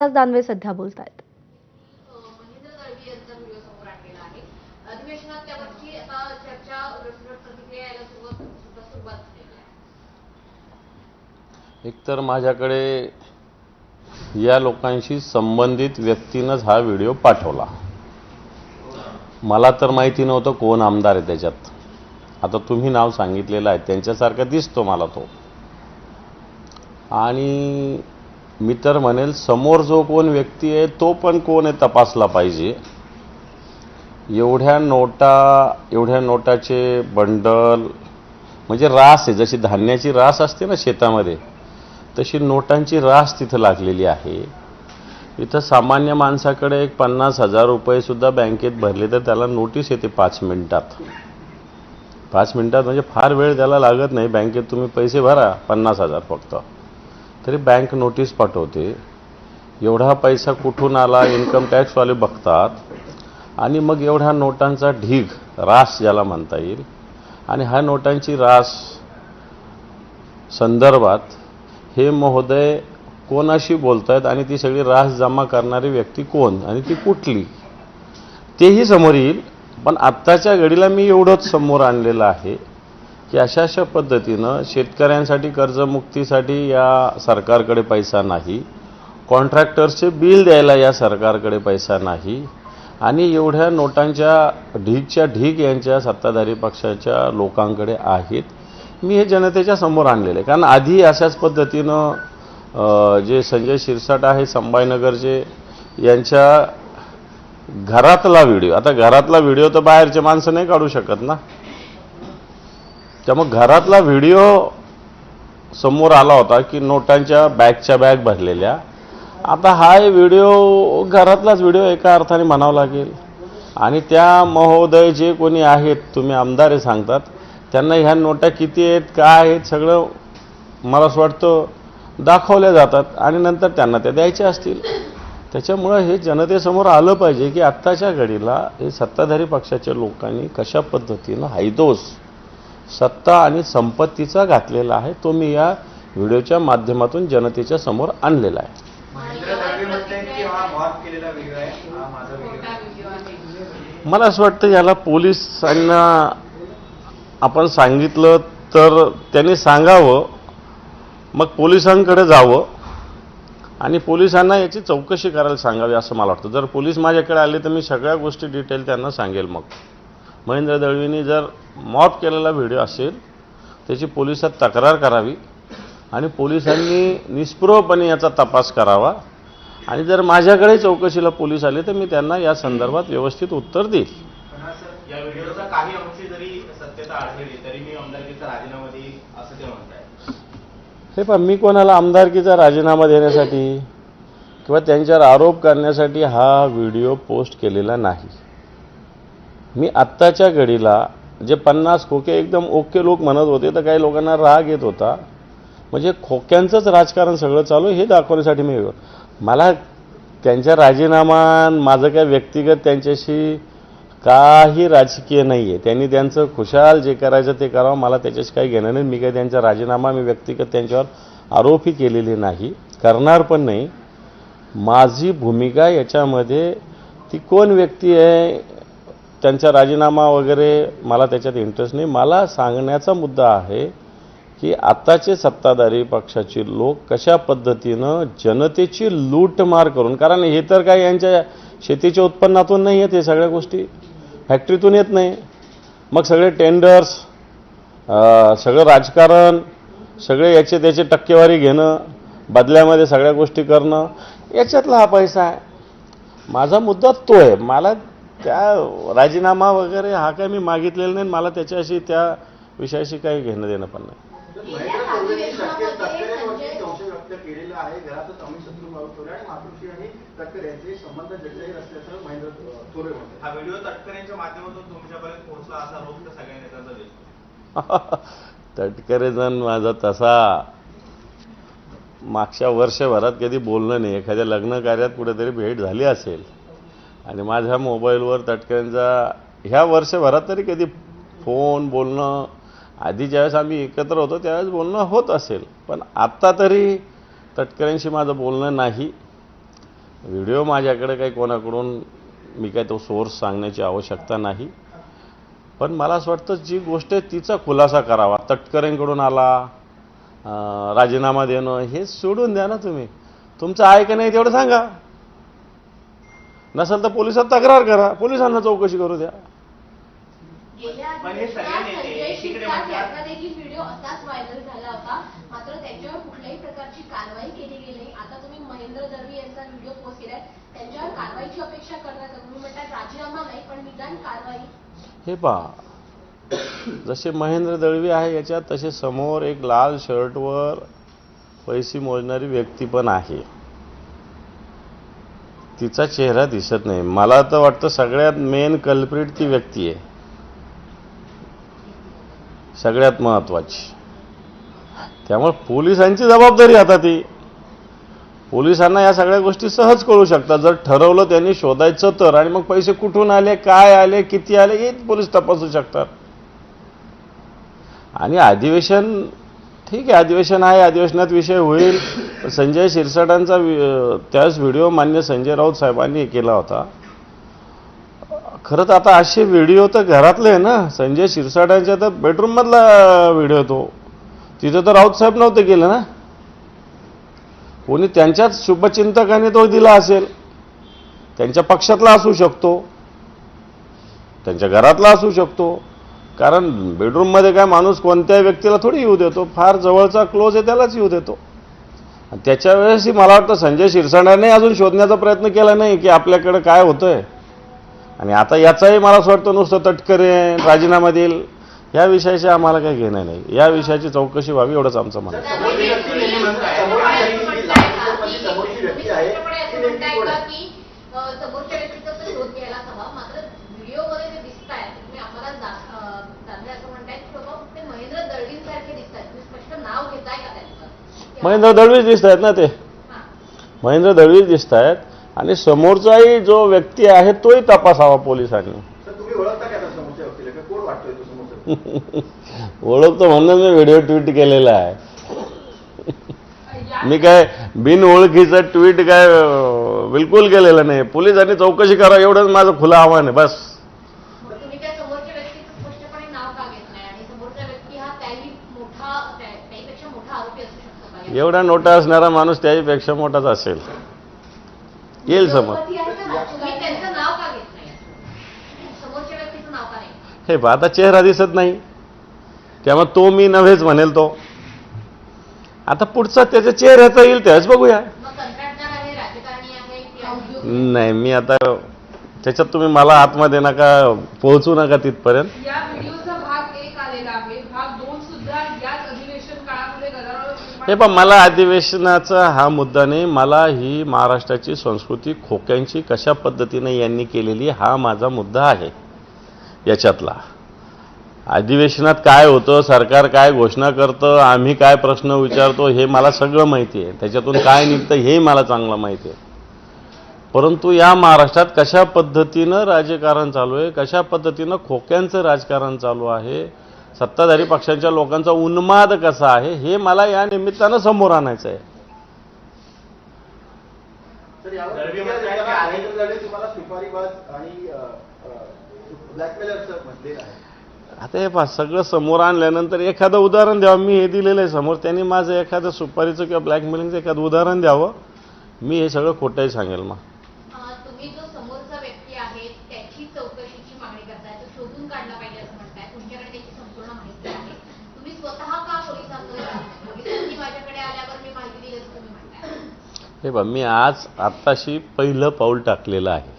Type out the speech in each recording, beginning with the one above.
दानवे सध्या बोलतायत. महेंद्र दळवी यांचा व्हिडिओ समोर आणलेला आहे. अधिवेशनात त्यावरची आता चर्चा प्रतिक्रिया यायला सुरुवात झालेली आहे. एकतर माझ्याकडे या लोकांशी संबंधित व्यक्तीनंच हा व्हिडिओ पाठवला. मला तर माहिती नव्हतं कोण आमदार आहे त्याच्यात. आता तुम्ही नाव सांगितलेलं आहे, त्यांच्यासारखा दिसतो मला तो. आणि मी तर म्हणेल समोर जो कोण व्यक्ती आहे तो पण कोण आहे तपासला पाहिजे. एवढ्या नोटाचे बंडल म्हणजे रास आहे, जशी धान्याची रास असते ना शेतामध्ये, तशी नोटांची रास तिथं लागलेली आहे. इथं सामान्य माणसाकडे एक 50,000 रुपये सुद्धा बँकेत भरले तर त्याला नोटीस येते 5 मिनिटात. 5 मिनिटात म्हणजे फार वेळ त्याला लागत नाही. बँकेत तुम्ही पैसे भरा 50,000 फक्त, तरी बँक नोटीस पाठवते. एवढा पैसा कुठून आला इन्कम टॅक्सवाले बघतात. आणि मग एवढ्या नोटांचा ढीग, रास ज्याला म्हणता येईल, आणि ह्या नोटांची रास संदर्भात हे महोदय कोणाशी बोलत आहेत आणि ती सगळी रास जमा करणारी व्यक्ती कोण आणि ती कुठली तेही समोर येईल. पण आत्ताच्या घडीला मी एवढंच समोर आणलेलं आहे की अशा पद्धतीनं शेतकऱ्यांसाठी कर्जमुक्तीसाठी या सरकारकडे पैसा नाही, कॉन्ट्रॅक्टर्सचे बिल द्यायला या सरकारकडे पैसा नाही, आणि एवढ्या नोटांच्या ढीगच्या ढीग यांच्या सत्ताधारी पक्षाच्या लोकांकडे आहेत. मी हे जनतेच्या समोर आणलेलं आहे. कारण आधी अशाच पद्धतीनं जे संजय शिरसाट आहे संभाजीनगरचे, यांच्या घरातला व्हिडिओ, आता घरातला व्हिडिओ तर बाहेरचे माणसं नाही काढू शकत ना, त्यामुळे घरातला व्हिडिओ समोर आला होता की नोटांच्या बॅगच्या बॅग भरलेल्या. आता हा व्हिडिओ घरातलाच व्हिडिओ एका अर्थाने म्हणावं लागेल. आणि त्या महोदय जे कोणी आहेत, तुम्ही आमदार सांगतात, त्यांना ह्या नोटा किती आहेत काय आहेत सगळं मला असं वाटतं दाखवल्या जातात आणि नंतर त्यांना त्या द्यायच्या असतील. त्याच्यामुळं हे जनतेसमोर आलं पाहिजे की आत्ताच्या घडीला हे सत्ताधारी पक्षाच्या लोकांनी कशा पद्धतीनं हैदोस सत्ता आणि संपत्तीचा घातलेला आहे, तो मी या व्हिडिओच्या माध्यमातून जनतेच्या समोर आणलेला आहे. मला असं वाटतं याला पोलिसांना आपण सांगितलं तर त्यांनी सांगावं, मग पोलिसांकडे जावं आणि पोलिसांना याची चौकशी करायला सांगावी असं मला वाटतं. जर पोलीस माझ्याकडे आले तर मी सगळ्या गोष्टी डिटेल त्यांना सांगेल. मग महेंद्र दळवींनी जर मॉब केलेला व्हिडिओ असेल त्याची पोलिसात तक्रार करावी आणि पोलिसांनी निष्पृहपणे याचा तपास करावा. आणि जर माझ्याकडे चौकशीला पोलीस आले तर मी त्यांना या संदर्भात व्यवस्थित उत्तर देईल. या व्हिडिओचा काही अंश जरी सत्यता आढळली तरी मी आमदारकीचा राजीनामा देईल असं ते म्हणताय. हे पण मी कोणाला आमदारकीचा राजीनामा देण्यासाठी किंवा त्यांच्यावर आरोप करण्यासाठी हा व्हिडिओ पोस्ट केलेला नाही. मी आत्ताच्या घडीला जे 50 खोके एकदम ओके लोक म्हणत होते तर काही लोकांना राग येत होता, म्हणजे खोक्यांचंच राजकारण सगळं चालू हे दाखवण्यासाठी मला त्यांच्या राजीनामा, माझं काय व्यक्तिगत त्यांच्याशी काही राजकीय नाही आहे. त्यांनी त्यांचं खुशाल जे करायचं ते करावं, मला त्याच्याशी काही घेणं नाही. मी काही त्यांचा राजीनामा मी व्यक्तिगत त्यांच्यावर आरोपही केलेली नाही, करणार पण नाही. माझी भूमिका याच्यामध्ये ती कोण व्यक्ती आहे त्यांचा राजीनामा वगैरे मला त्याच्यात इंटरेस्ट नाही. मला सांगण्याचा मुद्दा आहे की आत्ताचे सत्ताधारी पक्षाचे लोक कशा पद्धतीनं जनतेची लूटमार करून, कारण हे तर काय यांच्या शेतीच्या उत्पन्नातून नाही येत, हे सगळ्या गोष्टी फॅक्टरीतून येत नाही. मग सगळे टेंडर्स, सगळं राजकारण, सगळे याचे त्याचे टक्केवारी घेणं, बदल्यामध्ये सगळ्या गोष्टी करणं, याच्यातला हा पैसा आहे. माझा मुद्दा तो आहे. मला त्या राजीनामा वगैरे हा काय मी मागितलेला नाही. मला त्याच्याशी त्या विषयाशी काही घेणं देणं पण नाही. हा व्हिडिओ तटकरेंच्या माध्यमातून तुमच्यापर्यंत पोहोचला असा आरोप तर सगळ्या नेत्यांचा दिसतो. तटकरेजण माझा तसा मागच्या वर्षभरात कधी बोलणं नाही. एखाद्या लग्न कार्यात कुठेतरी भेट झाली असेल आणि माझ्या मोबाईलवर तटकरेंचा ह्या वर्षभरात तरी कधी फोन बोलणं, आधी ज्यावेळेस आम्ही एकत्र होतो त्यावेळेस बोलणं होत असेल, पण आत्ता तरी तटकरेंशी माझं बोलणं नाही. व्हिडिओ माझ्याकडे काही कोणाकडून मी काय तो सोर्स सांगण्याची आवश्यकता नाही. पण मला असं वाटतं जी गोष्ट आहे तिचा खुलासा करावा. तटकरेंकडून आला राजीनामा देणं हे सोडून द्या ना तुम्ही. तुमचं आहे का नाही तेवढं सांगा. नसेल तर पोलिसात तक्रार करा, पोलिसांना चौकशी करू द्या. गेल्या पण हे सगळे अधिवेशनात नेते संजय एकीकडे शिरसाट म्हणतात- यांचा देखील व्हिडिओ असाच व्हायरल झाला होता. मात्र त्याच्यावर कुठल्याही प्रकारची कारवाई केली गेली नाही. आता तुम्ही महेंद्र दळवी यांचा व्हिडिओ पोस्ट केलाय, त्यांच्यावर कारवाईची अपेक्षा करता का? तुम्ही म्हणतात राजीनामा नाही पण निदान कारवाई. हे पहा, जसे महेंद्र दळवी आहे याच्यात तसे समोर एक लाल शर्टवर पैसे मोजणारी व्यक्ती पण आहे. तिचा चेहरा दिसत नाही. मला तर वाटतं सगळ्यात मेन कल्प्रिट ती व्यक्ती आहे, सगळ्यात महत्त्वाची. त्यामुळे पोलिसांची जबाबदारी आता ती. पोलिसांना या सगळ्या गोष्टी सहज कळू शकतात जर ठरवलं त्यांनी शोधायचं तर. आणि मग पैसे कुठून आले, काय आले, किती आले हे पोलीस तपासू शकतात. आणि अधिवेशन ठीक आहे, अधिवेशन आहे, अधिवेशनात विषय होईल. संजय शिरसाटांचा त्याच व्हिडिओ मान्य संजय राऊत साहेबांनी केला होता. खरं तर आता असे व्हिडिओ तर घरातले आहे ना. संजय शिरसाटांच्या तर बेडरूममधला व्हिडिओ तो, तिथं तर राऊत साहेब नव्हते केलं ना. कोणी त्यांच्याच शुभचिंतकाने तो दिला असेल. त्यांच्या पक्षातला असू शकतो, त्यांच्या घरातला असू शकतो. कारण बेडरूममध्ये काय माणूस कोणत्याही व्यक्तीला थोडी येऊ देतो, फार जवळचा क्लोज आहे त्यालाच येऊ देतो. आणि त्याच्या वेळेसही मला वाटतं संजय शिरसाटाने अजून शोधण्याचा प्रयत्न केला नाही की आपल्याकडे काय होतंय. आणि आता याचाही मला असं वाटतं नुसतं तटकरे राजीनामा देईल या विषयाशी आम्हाला काही घेणं नाही. या विषयाची चौकशी व्हावी एवढंच आमचं म्हणणं आहे. तुम्ही समोरच्या व्यक्तीचा तर शोध घ्यायलाच हवा. मात्र व्हिडिओमध्ये जे दिसताय तुम्ही आम्हाला दादा असं म्हणताय की बाबा ते महेंद्र दळवींसारखे दिसतात. तुम्ही स्पष्ट नाव घेताय का त्यांचं? महेंद्र दळवीच दिसत आहेत ना ते. महेंद्र दळवीच दिसत आहेत. आणि समोरचाही जो व्यक्ती आहे तोही तपासावा पोलिसांनी. तुम्ही ओळखता का समोरच्या व्यक्तीला, का कोण वाटतोय तो समोरचा? ओळखतो म्हणून मी व्हिडिओ ट्विट केलेला आहे. मी काय बिन ओळखीचं ट्विट काय बिलकुल केलेलं नाही. पोलिसांनी चौकशी करा एवढंच माझं खुलं आव्हान आहे बस. तुम्ही त्या समोरच्या व्यक्तीचं स्पष्टपणे नाव का घेत नाही? आणि समोरचा व्यक्ती हा त्याहीपेक्षा मोठा आरोपी असू शकतो का? एवढा नोटा असणारा माणूस त्याहीपेक्षा मोठाच असेल, येईल समोर. तुम्ही त्यांचं नाव का घेत नाही? समोरच्या व्यक्तीचं नाव का नाही? हे पहा, आता चेहरा दिसत नाही त्यामुळे तो मी नव्हेच म्हणेल. तो आता पुढचा त्याच्या चेहऱ्याचा येईल त्याच बघूया. मग कंत्राटदार आहे, राजकारणी आहे की नाही, मी आता त्याच्यात तुम्ही मला आतमध्ये नका पोहोचू नका तिथपर्यंत. या व्हिडिओचा भाग 1 आलेला आहे. भाग 2 सुद्धा याच अधिवेशन काळामध्ये गदारोळ हे पण मला अधिवेशनाचा हा मुद्दा नाही. मला ही महाराष्ट्राची संस्कृती खोक्यांची कशा पद्धतीने यांनी केलेली हा माझा मुद्दा आहे. याच्यातला अधिवेशनात काय होतं, सरकार काय घोषणा करतं, आम्ही काय प्रश्न विचारतो हे मला सगळं माहिती आहे. त्याच्यातून काय निघतं हे मला चांगलं माहिती आहे. परंतु या महाराष्ट्रात कशा पद्धतीनं राजकारण चालू आहे, कशा पद्धतीनं खोक्यांचं राजकारण चालू आहे, सत्ताधारी पक्षांच्या लोकांचा उन्माद कसा आहे हे मला या निमित्तानं समोर आणायचं आहे. तर यावर तुम्हाला सुपारीबाज आणि ब्लॅकमेलर म्हटलेलं आहे. आता हे पहा, सगळं समोर आणल्यानंतर एखादं उदाहरण द्यावं. मी हे दिलेलं आहे समोर. त्यांनी माझं एखादं सुपारीचं किंवा ब्लॅकमेलिंगचं एखादं उदाहरण द्यावं. मी हे सगळं खोटंही सांगेल. मग तुम्ही जो समोरचा व्यक्ती आहे त्याची चौकशीची मागणी करताय, तो शोधून काढला पाहिजे असं म्हणताय. तुमच्याकडे त्याची संपूर्ण माहिती आहे. तुम्ही स्वतः का पोलिसांकडे जात नाही? पोलिसांनी माझ्याकडे आल्यावर मी माहिती दिली असं तुम्ही म्हणताय. हे पहा, मी आज आत्ताशी पहिलं पाऊल टाकलेलं आहे.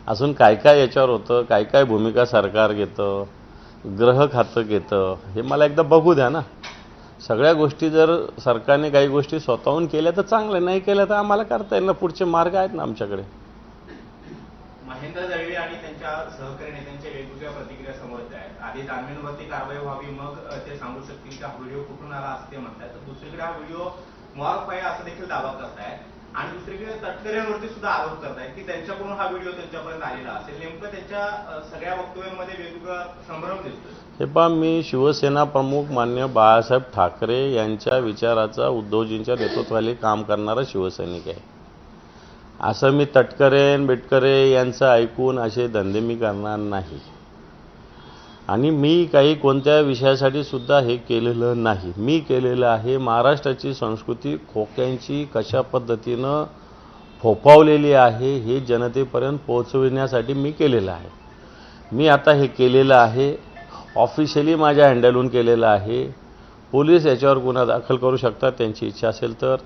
अजून काय काय याच्यावर होतं, काय काय भूमिका सरकार घेतं, ग्रह खातं घेतं हे मला एकदा बघू द्या ना. सगळ्या गोष्टी जर सरकारने काही गोष्टी स्वतःहून केल्या तर चांगल्या, नाही केल्या तर आम्हाला करता येईल ना. पुढचे मार्ग आहेत ना आमच्याकडे. महेंद्र दळवी आणि त्यांच्या सहकारी नेत्यांच्या वेगवेगळ्या प्रतिक्रिया समोर येत आहेत. आधी जामीनवरती कारवाई व्हावी, मग ते सांगू शकतील की हा व्हिडिओ कुठून आला असं ते म्हणतात. तर दुसरीकडे हा व्हिडिओ मॉर्फ आहे असं देखील दावा करतायत. आणि दुसरीकडे तटकरेंवरती सुद्धा आरोप करतायत की त्यांच्याकडून हा व्हिडिओ त्यांच्यापर्यंत आलेला असेल. नेमकं त्यांच्या सगळ्या वक्तव्यांमध्ये वेगवेगळा संभ्रम दिसतो. हे पहा, मी शिवसेना प्रमुख मान्य बाळासाहेब ठाकरे यांच्या विचाराचा उद्धवजींच्या नेतृत्वाखाली काम करणारा शिवसैनिक आहे. असं मी बिटकरे यांचं ऐकून असे धंदे मी करणार नाही. आणि मी काही कोणत्या विषयासाठी सुद्धा हे केलेलं नाही. मी केलेलं आहे महाराष्ट्राची संस्कृती खोक्यांची कशा पद्धतीनं फोफावलेली आहे हे जनतेपर्यंत पोहोचविण्यासाठी मी केलेलं आहे. मी आता हे केलेलं आहे, ऑफिशियली माझ्या हँडलहून केलेलं आहे. पोलीस याच्यावर गुन्हा दाखल करू शकतात त्यांची इच्छा असेल तर,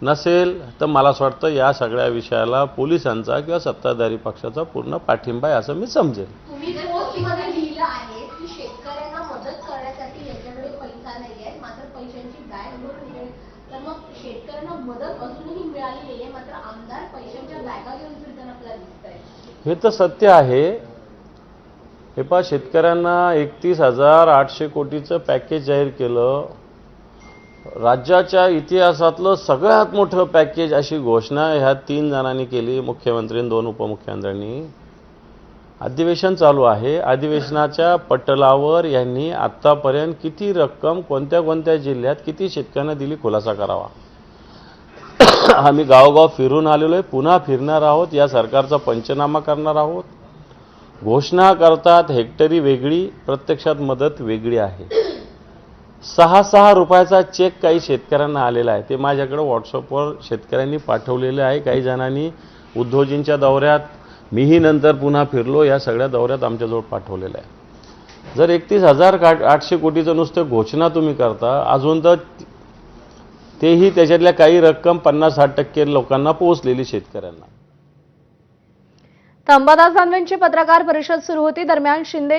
नसेल तर मला असं वाटतं या सगळ्या विषयाला पोलिसांचा किंवा सत्ताधारी पक्षाचा पूर्ण पाठिंबा आहे असं मी समजेल. तुम्ही जर पोस्टमध्ये लिहिलं आहे की शेतकऱ्यांना मदत करण्यासाठी याच्याकडे पैसा नाही आहे, मात्र पैशांची बॅग भरून मिळेल, तर मग शेतकऱ्यांना मदत अजूनही मिळालेली आहे, मात्र आमदार पैशांच्या बॅगा घेऊन फिरताना आपल्याला दिसत आहे. हे तर सत्य आहे. हे पहा, शेतकऱ्यांना 31,800 कोटीचं पॅकेज जाहीर केलं. राज्याच्या इतिहासातलं सगळ्यात मोठं पॅकेज अशी घोषणा ह्या 3 जणांनी केली, मुख्यमंत्री आणि 2 उपमुख्यमंत्र्यांनी. अधिवेशन चालू आहे. अधिवेशनाच्या पटलावर यांनी आत्तापर्यंत किती रक्कम कोणत्या कोणत्या जिल्ह्यात किती शेतकऱ्यांना दिली खुलासा करावा. आम्ही गावोगाव फिरून आलेलो आहे, पुन्हा फिरणार आहोत, या सरकारचा पंचनामा करणार आहोत. घोषणा करतात हेक्टरी वेगळी, प्रत्यक्षात मदत वेगळी आहे. 6 रुपयाचा चेक काही शेतकऱ्यांना आलेला आहे, ते माझ्याकडे व्हॉट्सअपवर शेतकऱ्यांनी पाठवलेले आहे. काही जणांनी उद्धवजींच्या दौऱ्यात, मीही नंतर पुन्हा फिरलो, या सगळ्या दौऱ्यात आमच्याजवळ पाठवलेलं आहे. जर 31,800 कोटीचं नुसतं घोषणा तुम्ही करता, अजून तर तेही त्याच्यातल्या काही रक्कम 50-60% लोकांना पोहोचलेली शेतकऱ्यांना. अंबादास दानवेंची पत्रकार परिषद सुरू होती. दरम्यान शिंदे